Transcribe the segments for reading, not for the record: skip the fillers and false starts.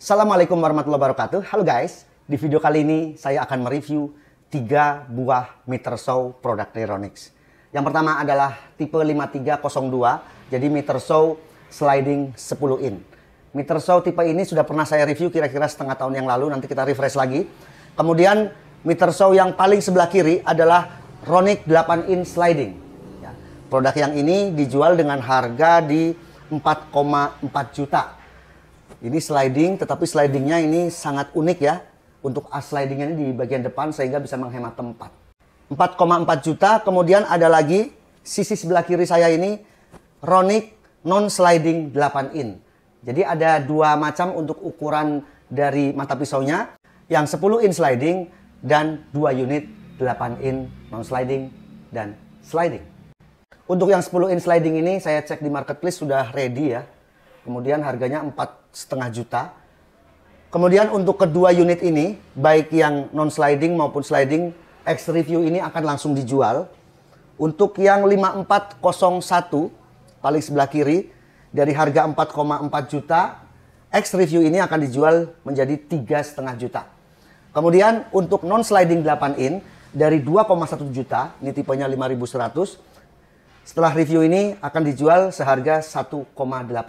Assalamualaikum warahmatullahi wabarakatuh. Halo guys, di video kali ini saya akan mereview 3 buah meter saw produk Ronix. Yang pertama adalah tipe 5302, jadi meter saw sliding 10 in. Meter saw tipe ini sudah pernah saya review kira-kira setengah tahun yang lalu, nanti kita refresh lagi. Kemudian meter saw yang paling sebelah kiri adalah Ronix 8 in sliding. Ya, produk yang ini dijual dengan harga di 4,4 juta. Ini sliding, tetapi slidingnya ini sangat unik ya. Untuk as slidingnya ini di bagian depan sehingga bisa menghemat tempat. 4,4 juta, kemudian ada lagi sisi sebelah kiri saya ini Ronix non sliding 8 in. Jadi ada dua macam untuk ukuran dari mata pisaunya. Yang 10 in sliding dan 2 unit 8 in non sliding dan sliding. Untuk yang 10 in sliding ini saya cek di marketplace sudah ready ya. Kemudian harganya 4,5 juta. Kemudian untuk kedua unit ini, baik yang non sliding maupun sliding, X review ini akan langsung dijual. Untuk yang 5401 paling sebelah kiri dari harga 4,4 juta, X review ini akan dijual menjadi 3,5 juta. Kemudian untuk non sliding 8 in dari 2,1 juta, ini tipenya 5100. Setelah review ini akan dijual seharga 1,8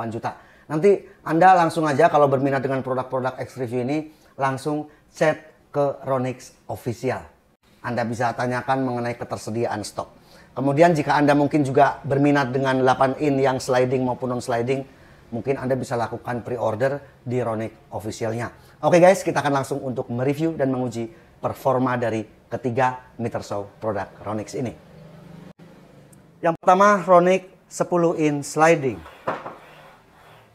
juta. Nanti Anda langsung aja kalau berminat dengan produk-produk X review ini langsung chat ke Ronix Official. Anda bisa tanyakan mengenai ketersediaan stok. Kemudian jika Anda mungkin juga berminat dengan 8 in yang sliding maupun non sliding, mungkin Anda bisa lakukan pre-order di Ronix Officialnya. Oke guys, kita akan langsung untuk mereview dan menguji performa dari ketiga meter saw produk Ronix ini. Yang pertama Ronix 10 in sliding.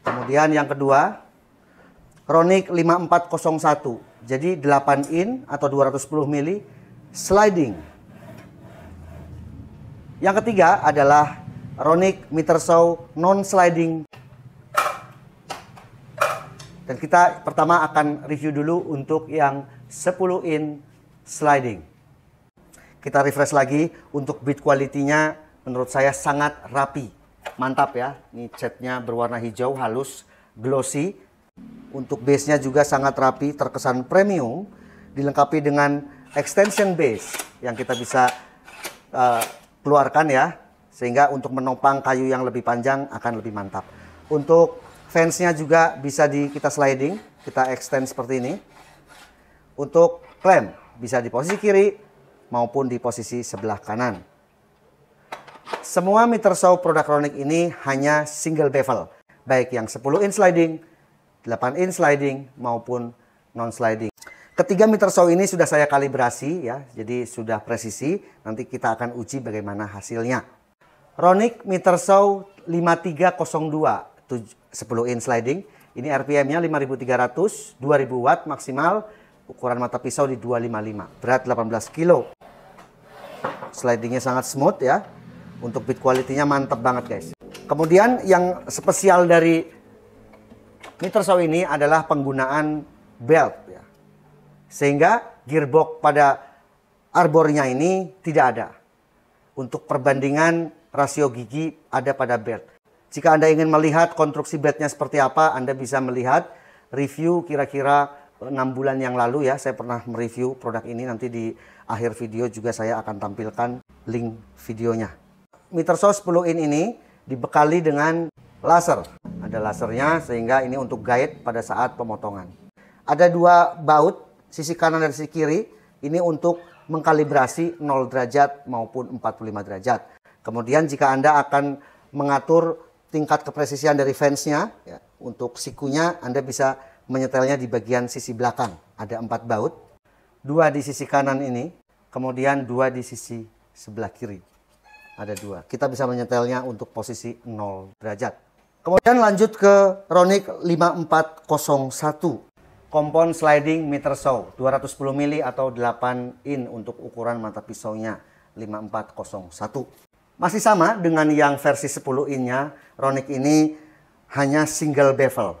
Kemudian yang kedua Ronix 5401. Jadi 8 in atau 210 mili sliding. Yang ketiga adalah Ronix meter saw non sliding. Dan kita pertama akan review dulu untuk yang 10 in sliding. Kita refresh lagi untuk build quality-nya. Menurut saya sangat rapi, mantap ya. Ini catnya berwarna hijau, halus, glossy. Untuk base-nya juga sangat rapi, terkesan premium. Dilengkapi dengan extension base yang kita bisa keluarkan ya. Sehingga untuk menopang kayu yang lebih panjang akan lebih mantap. Untuk fence-nya juga bisa kita sliding, kita extend seperti ini. Untuk klem bisa di posisi kiri maupun di posisi sebelah kanan. Semua meter saw produk Ronix ini hanya single bevel, baik yang 10 in sliding, 8 in sliding maupun non sliding. Ketiga meter saw ini sudah saya kalibrasi ya, jadi sudah presisi. Nanti kita akan uji bagaimana hasilnya. Ronix meter saw 5302 10 in sliding. Ini RPM-nya 5300, 2000 watt maksimal, ukuran mata pisau di 255, berat 18 kilo. Slidingnya sangat smooth ya. Untuk build quality-nya mantap banget guys. Kemudian yang spesial dari meter saw ini adalah penggunaan belt ya. Sehingga gearbox pada arbornya ini tidak ada. Untuk perbandingan rasio gigi ada pada belt. Jika Anda ingin melihat konstruksi beltnya seperti apa, Anda bisa melihat review kira-kira 6 bulan yang lalu ya. Saya pernah mereview produk ini, nanti di akhir video juga saya akan tampilkan link videonya. Meter saw 10 in ini dibekali dengan laser. Ada lasernya sehingga ini untuk guide pada saat pemotongan. Ada dua baut, sisi kanan dan sisi kiri. Ini untuk mengkalibrasi 0 derajat maupun 45 derajat. Kemudian jika Anda akan mengatur tingkat kepresisian dari fence-nya, ya, untuk sikunya Anda bisa menyetelnya di bagian sisi belakang. Ada 4 baut, 2 di sisi kanan ini, kemudian 2 di sisi sebelah kiri. Ada 2. Kita bisa menyetelnya untuk posisi 0 derajat. Kemudian lanjut ke Ronix 5401. Kompon sliding meter saw 210 mili atau 8 in untuk ukuran mata pisaunya 5401. Masih sama dengan yang versi 10 in-nya. Ronix ini hanya single bevel.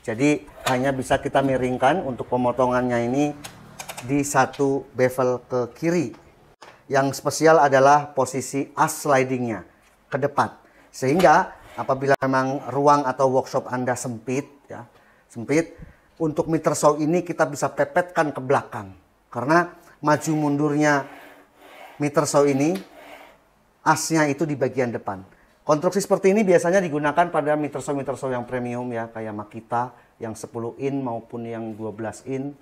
Jadi hanya bisa kita miringkan untuk pemotongannya ini di satu bevel ke kiri. Yang spesial adalah posisi as slidingnya ke depan. Sehingga apabila memang ruang atau workshop Anda sempit, ya, untuk meter saw ini kita bisa pepetkan ke belakang. Karena maju mundurnya meter saw ini, asnya itu di bagian depan. Konstruksi seperti ini biasanya digunakan pada meter saw yang premium ya, kayak Makita yang 10 in maupun yang 12 in.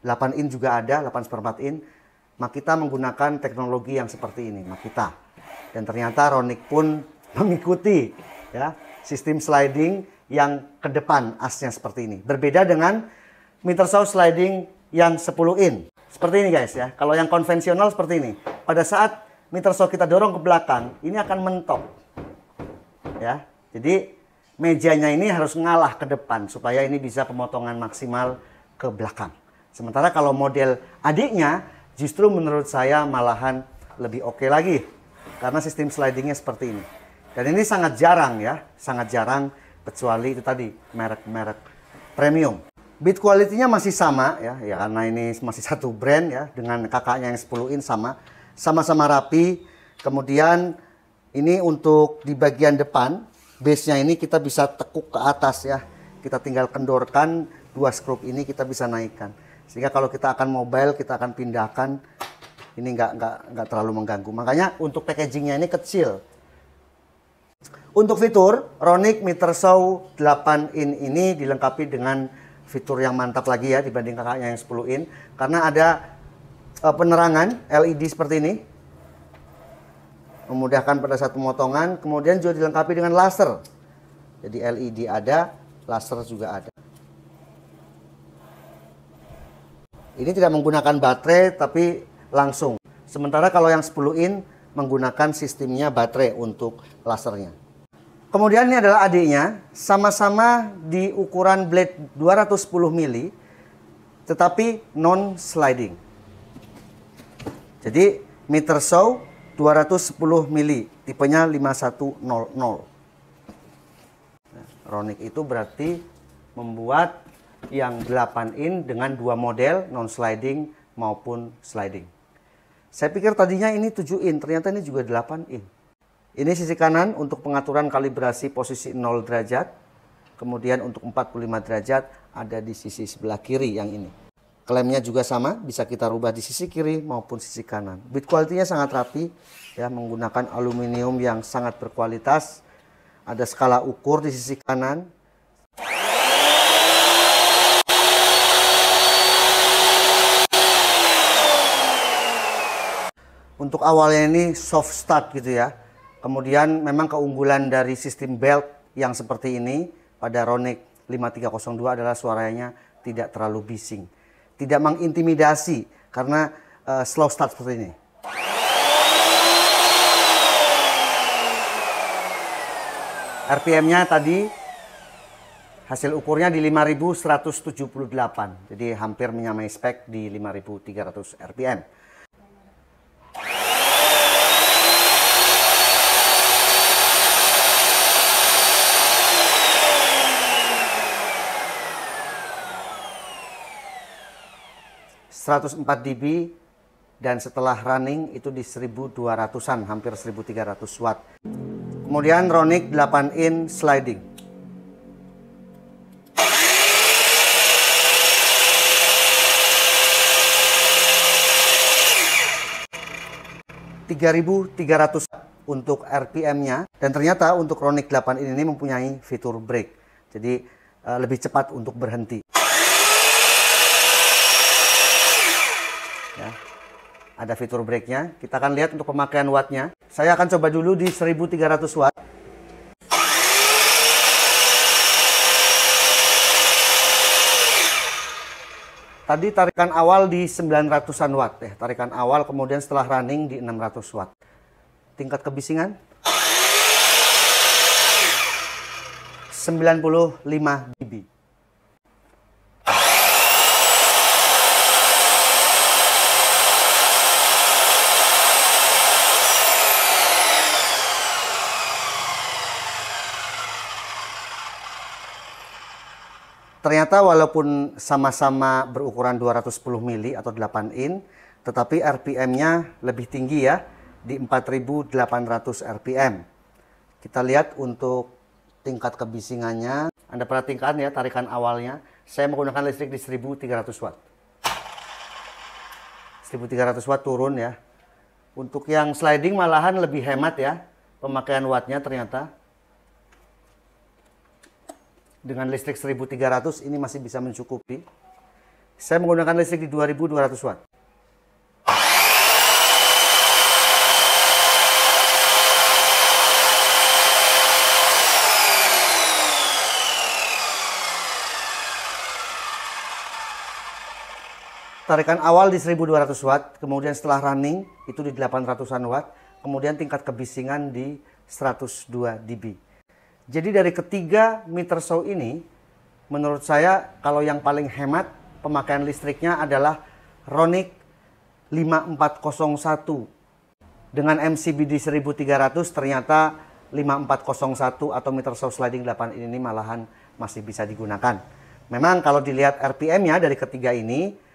8 in juga ada, 8/4 in. Makita menggunakan teknologi yang seperti ini, Makita. Dan ternyata Ronick pun mengikuti ya, sistem sliding yang ke depan asnya seperti ini. Berbeda dengan meter saw sliding yang 10 in. Seperti ini guys ya. Kalau yang konvensional seperti ini. Pada saat meter saw kita dorong ke belakang, ini akan mentok. Ya. Jadi mejanya ini harus ngalah ke depan supaya ini bisa pemotongan maksimal ke belakang. Sementara kalau model adiknya justru menurut saya malahan lebih oke lagi. Karena sistem slidingnya seperti ini. Dan ini sangat jarang ya. Sangat jarang kecuali itu tadi merek-merek premium. Build quality-nya masih sama ya, karena ini masih satu brand ya, dengan kakaknya yang 10 in sama-sama rapi. Kemudian ini untuk di bagian depan, base-nya ini kita bisa tekuk ke atas ya. Kita tinggal kendorkan, 2 skrup ini kita bisa naikkan. Sehingga kalau kita akan mobile, kita akan pindahkan, ini nggak terlalu mengganggu. Makanya untuk packagingnya ini kecil. Untuk fitur, Ronick meter saw 8 in ini dilengkapi dengan fitur yang mantap lagi ya dibanding kakaknya yang 10 in. Karena ada penerangan LED seperti ini. Memudahkan pada saat pemotongan. Kemudian juga dilengkapi dengan laser. Jadi LED ada, laser juga ada. Ini tidak menggunakan baterai tapi langsung. Sementara kalau yang 10 in menggunakan sistemnya baterai untuk lasernya. Kemudian ini adalah adiknya, sama-sama di ukuran blade 210 mili, tetapi non sliding. Jadi meter saw 210 mili, tipenya 5100. Nah, Ronick itu berarti membuat yang 8 in dengan 2 model, non sliding maupun sliding. Saya pikir tadinya ini 7 in, ternyata ini juga 8 in. Ini sisi kanan untuk pengaturan kalibrasi posisi 0 derajat. Kemudian untuk 45 derajat ada di sisi sebelah kiri yang ini. Klemnya juga sama, bisa kita rubah di sisi kiri maupun sisi kanan. Build quality-nya sangat rapi, ya, menggunakan aluminium yang sangat berkualitas. Ada skala ukur di sisi kanan. Untuk awalnya ini soft start gitu ya. Kemudian memang keunggulan dari sistem belt yang seperti ini pada Ronick 5302 adalah suaranya tidak terlalu bising. Tidak mengintimidasi karena slow start seperti ini. RPM-nya tadi hasil ukurnya di 5178. Jadi hampir menyamai spek di 5300 RPM. ...104 dB dan setelah running itu di 1200-an, hampir 1300 watt. Kemudian Ronick 8 in sliding. ...3.300 untuk RPM-nya. Dan ternyata untuk Ronick 8 in ini mempunyai fitur brake. Jadi lebih cepat untuk berhenti. Ya, ada fitur brake-nya. Kita akan lihat untuk pemakaian wattnya. Saya akan coba dulu di 1300 watt. Tadi tarikan awal di 900-an watt ya. Tarikan awal, kemudian setelah running di 600 watt. Tingkat kebisingan 95 dB. Ternyata walaupun sama-sama berukuran 210 mili atau 8 in, tetapi RPM-nya lebih tinggi ya, di 4800 RPM. Kita lihat untuk tingkat kebisingannya. Anda perhatikan ya tarikan awalnya saya menggunakan listrik di 1300 watt. 1300 watt turun ya. Untuk yang sliding malahan lebih hemat ya pemakaian wattnya ternyata. Dengan listrik 1300 ini masih bisa mencukupi. Saya menggunakan listrik di 2200 watt. Tarikan awal di 1200 watt, kemudian setelah running itu di 800-an watt, kemudian tingkat kebisingan di 102 dB. Jadi dari ketiga meter show ini, menurut saya kalau yang paling hemat pemakaian listriknya adalah Ronic 5401. Dengan MCB di 1300 ternyata 5401 atau meter show sliding 8 in ini malahan masih bisa digunakan. Memang kalau dilihat RPM-nya dari ketiga ini,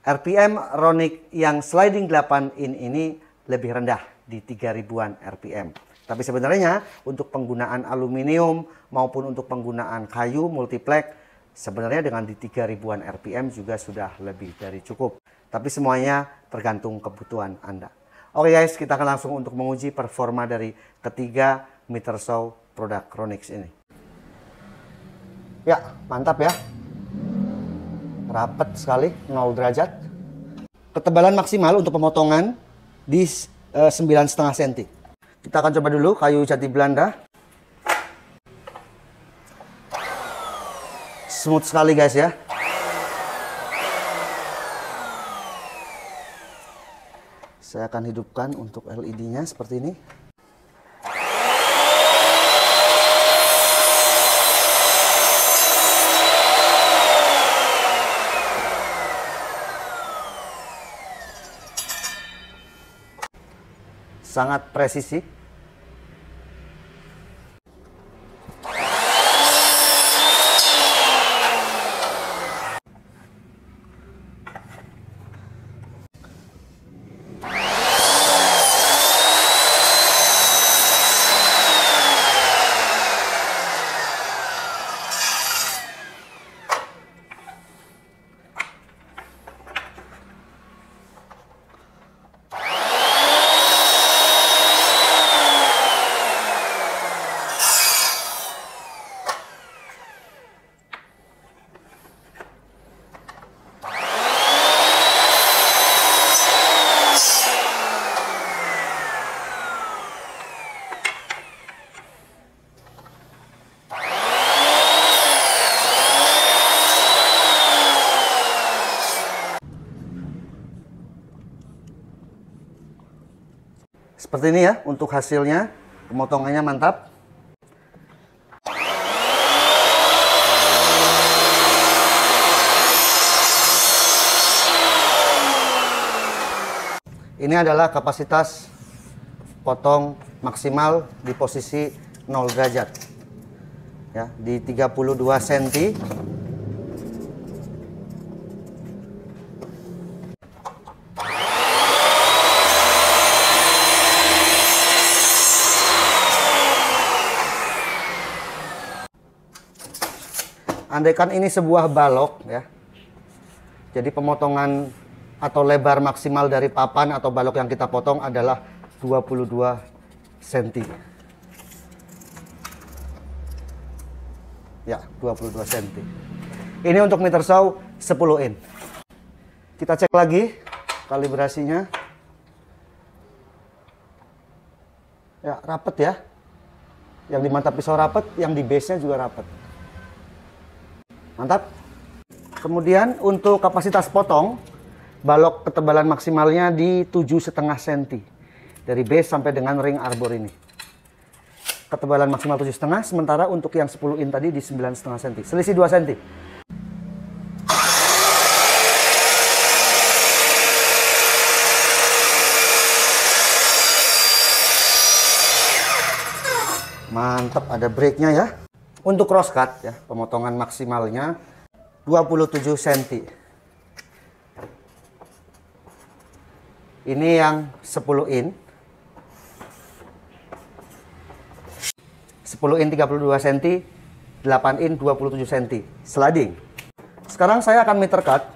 RPM Ronic yang sliding 8 in ini lebih rendah di 3000-an RPM. Tapi sebenarnya untuk penggunaan aluminium maupun untuk penggunaan kayu multiplex sebenarnya dengan di 3000-an RPM juga sudah lebih dari cukup. Tapi semuanya tergantung kebutuhan Anda. Oke guys, kita akan langsung untuk menguji performa dari ketiga meter show produk Ronic ini. Ya, mantap ya. Rapat sekali, 0 derajat. Ketebalan maksimal untuk pemotongan di 9,5 cm. Kita akan coba dulu kayu jati Belanda. Smooth sekali guys ya. Saya akan hidupkan untuk LED-nya seperti ini. Sangat presisi. Seperti ini ya untuk hasilnya, pemotongannya mantap. Ini adalah kapasitas potong maksimal di posisi 0 derajat. Ya, di 32 cm. Andaikan ini sebuah balok ya. Jadi pemotongan atau lebar maksimal dari papan atau balok yang kita potong adalah 22 cm. Ya, 22 cm. Ini untuk meter show 10 in. Kita cek lagi kalibrasinya. Ya, rapet ya. Yang di mantap pisau rapet, yang di base-nya juga rapet. Mantap. Kemudian untuk kapasitas potong, balok ketebalan maksimalnya di 7,5 cm. Dari base sampai dengan ring arbor ini. Ketebalan maksimal 7,5, sementara untuk yang 10 in tadi di 9,5 cm. Selisih 2 cm. Mantap, ada brake-nya ya. Untuk crosscut ya, pemotongan maksimalnya 27 cm. Ini yang 10 in. 10 in 32 cm, 8 in 27 cm. Sliding. Sekarang saya akan meter cut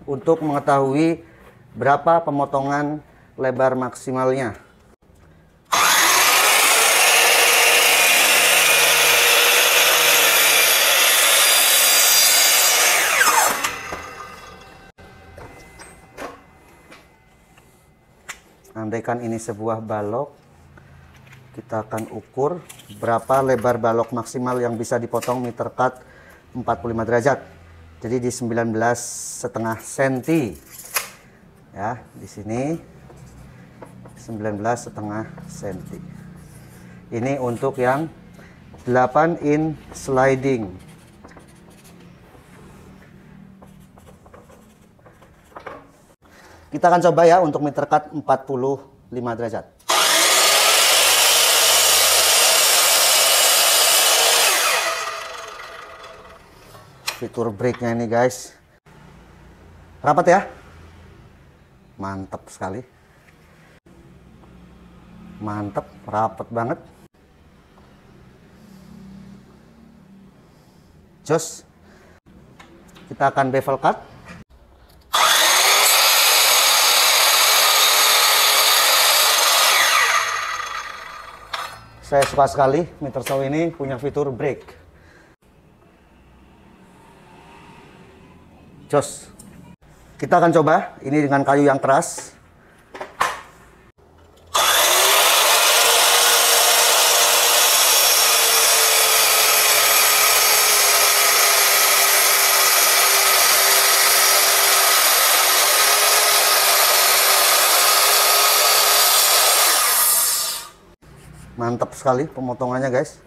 untuk mengetahui berapa pemotongan lebar maksimalnya. Andaikan ini sebuah balok, kita akan ukur berapa lebar balok maksimal yang bisa dipotong meter cut 45 derajat. Jadi di 19,5 cm. Ya, di sini 19,5 cm. Ini untuk yang 8 in sliding. Kita akan coba ya untuk meter cut 45 derajat. Fitur brake-nya ini guys, rapat ya, mantap sekali, mantap, rapat banget, jos. Kita akan bevel cut. Saya suka sekali meter saw ini punya fitur brake. Jos. Kita akan coba ini dengan kayu yang keras. Mantap sekali pemotongannya guys.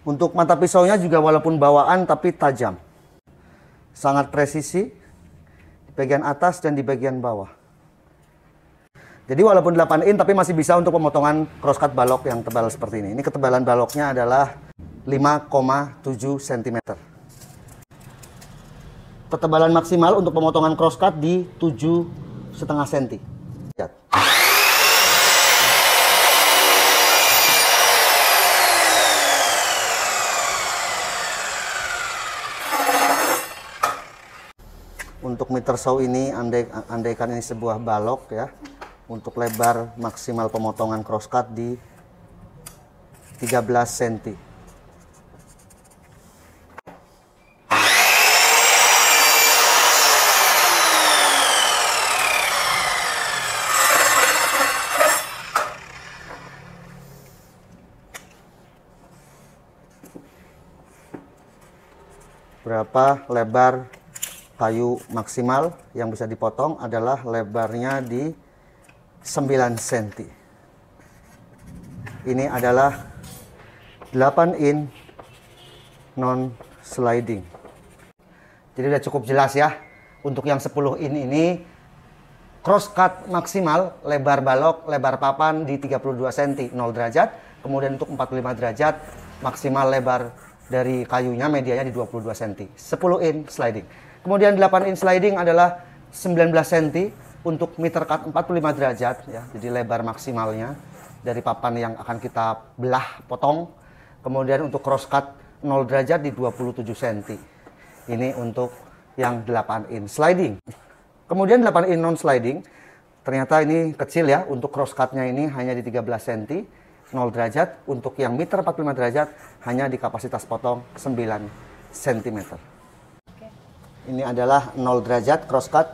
Untuk mata pisaunya juga walaupun bawaan tapi tajam. Sangat presisi di bagian atas dan di bagian bawah. Jadi walaupun 8 in tapi masih bisa untuk pemotongan crosscut balok yang tebal seperti ini. Ini ketebalan baloknya adalah 5,7 cm. Ketebalan maksimal untuk pemotongan crosscut di 7,5 cm. Lihat. Untuk meter saw ini, andaikan ini sebuah balok ya, untuk lebar maksimal pemotongan crosscut di 13 cm. Berapa lebar kayu maksimal yang bisa dipotong adalah lebarnya di 9 cm. Ini adalah 8 in non sliding. Jadi udah cukup jelas ya. Untuk yang 10 in ini crosscut maksimal lebar balok, lebar papan di 32 cm 0 derajat. Kemudian untuk 45 derajat maksimal lebar dari kayunya medianya di 22 cm. 10 in sliding. Kemudian 8 in sliding adalah 19 cm untuk meter cut 45 derajat ya. Jadi lebar maksimalnya dari papan yang akan kita belah potong. Kemudian untuk crosscut 0 derajat di 27 cm. Ini untuk yang 8 in sliding. Kemudian 8 in non sliding ternyata ini kecil ya. Untuk crosscutnya ini hanya di 13 cm 0 derajat. Untuk yang meter 45 derajat hanya di kapasitas potong 9 cm. Ini adalah 0 derajat crosscut.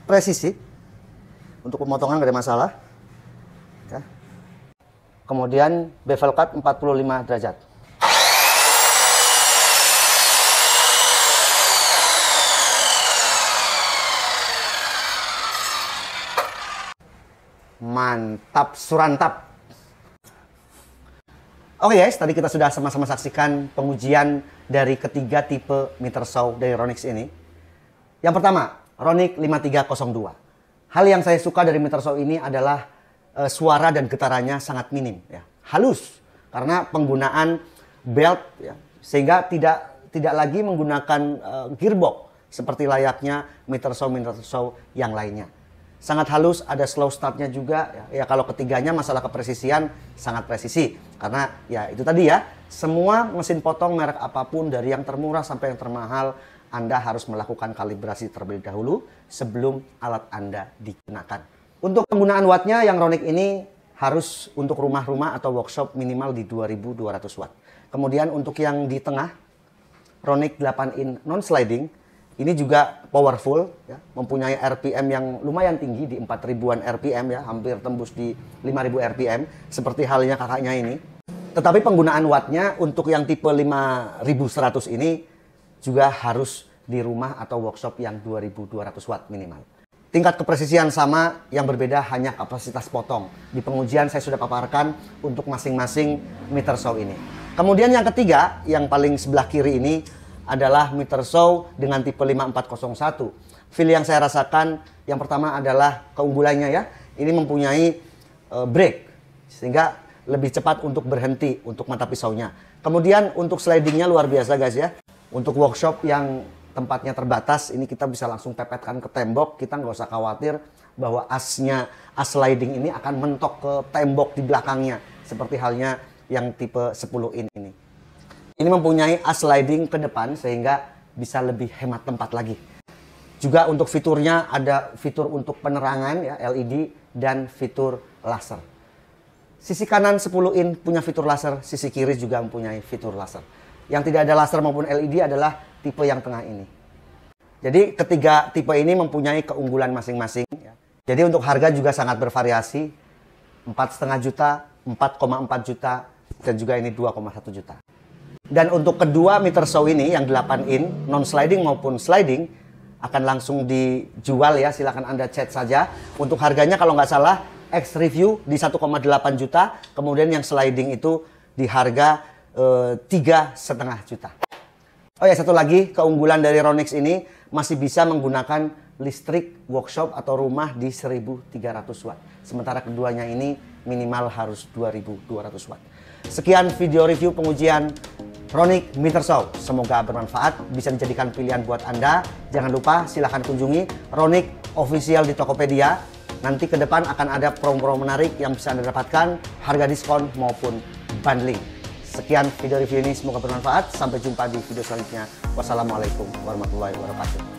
Presisi. Untuk pemotongan gak ada masalah. Ya. Kemudian bevel cut 45 derajat. Mantap, surantap. Oke guys, tadi kita sudah sama-sama saksikan pengujian dari ketiga tipe meter saw dari Ronix ini. Yang pertama, Ronic 5302. Hal yang saya suka dari meter saw ini adalah suara dan getarannya sangat minim, ya. Halus karena penggunaan belt, ya, sehingga tidak lagi menggunakan gearbox seperti layaknya meter saw yang lainnya. sangat halus, ada slow startnya juga. Ya kalau ketiganya masalah kepresisian sangat presisi. Karena ya itu tadi ya, semua mesin potong merek apapun dari yang termurah sampai yang termahal, Anda harus melakukan kalibrasi terlebih dahulu sebelum alat Anda digunakan. Untuk penggunaan wattnya yang Ronic ini harus untuk rumah-rumah atau workshop minimal di 2200 watt. Kemudian untuk yang di tengah, Ronic 8-in non-sliding, ini juga powerful, ya, mempunyai RPM yang lumayan tinggi di 4000-an RPM ya, hampir tembus di 5000 RPM, seperti halnya kakaknya ini. Tetapi penggunaan wattnya untuk yang tipe 5100 ini juga harus di rumah atau workshop yang 2200 watt minimal. Tingkat kepresisian sama, yang berbeda hanya kapasitas potong. Di pengujian saya sudah paparkan untuk masing-masing meter saw ini. Kemudian yang ketiga, yang paling sebelah kiri ini adalah meter saw dengan tipe 5401. Feel yang saya rasakan yang pertama adalah keunggulannya ya. Ini mempunyai brake sehingga lebih cepat untuk berhenti untuk mata pisaunya. Kemudian untuk slidingnya luar biasa guys ya. Untuk workshop yang tempatnya terbatas, ini kita bisa langsung pepetkan ke tembok. Kita nggak usah khawatir bahwa as sliding ini akan mentok ke tembok di belakangnya. Seperti halnya yang tipe 10-in ini. Ini mempunyai as sliding ke depan sehingga bisa lebih hemat tempat lagi. Juga untuk fiturnya ada fitur untuk penerangan ya, LED dan fitur laser. Sisi kanan 10-in punya fitur laser, sisi kiri juga mempunyai fitur laser. Yang tidak ada laser maupun LED adalah tipe yang tengah ini. Jadi ketiga tipe ini mempunyai keunggulan masing-masing. Ya. Jadi untuk harga juga sangat bervariasi. 4,5 juta, 4,4 juta, dan juga ini 2,1 juta. Dan untuk kedua meter saw ini yang 8-in, non-sliding maupun sliding, akan langsung dijual ya, silahkan Anda chat saja. Untuk harganya kalau nggak salah, X review di 1,8 juta, kemudian yang sliding itu di harga 3,5 juta. Oh ya, satu lagi keunggulan dari Ronix ini masih bisa menggunakan listrik workshop atau rumah di 1300 watt. Sementara keduanya ini minimal harus 2200 watt. Sekian video review pengujian Ronic meter saw. Semoga bermanfaat, bisa dijadikan pilihan buat Anda. Jangan lupa silahkan kunjungi Ronic official di Tokopedia. Nanti ke depan akan ada promo-promo menarik yang bisa Anda dapatkan, harga diskon maupun bundling. Sekian video review ini, semoga bermanfaat. Sampai jumpa di video selanjutnya. Wassalamualaikum warahmatullahi wabarakatuh.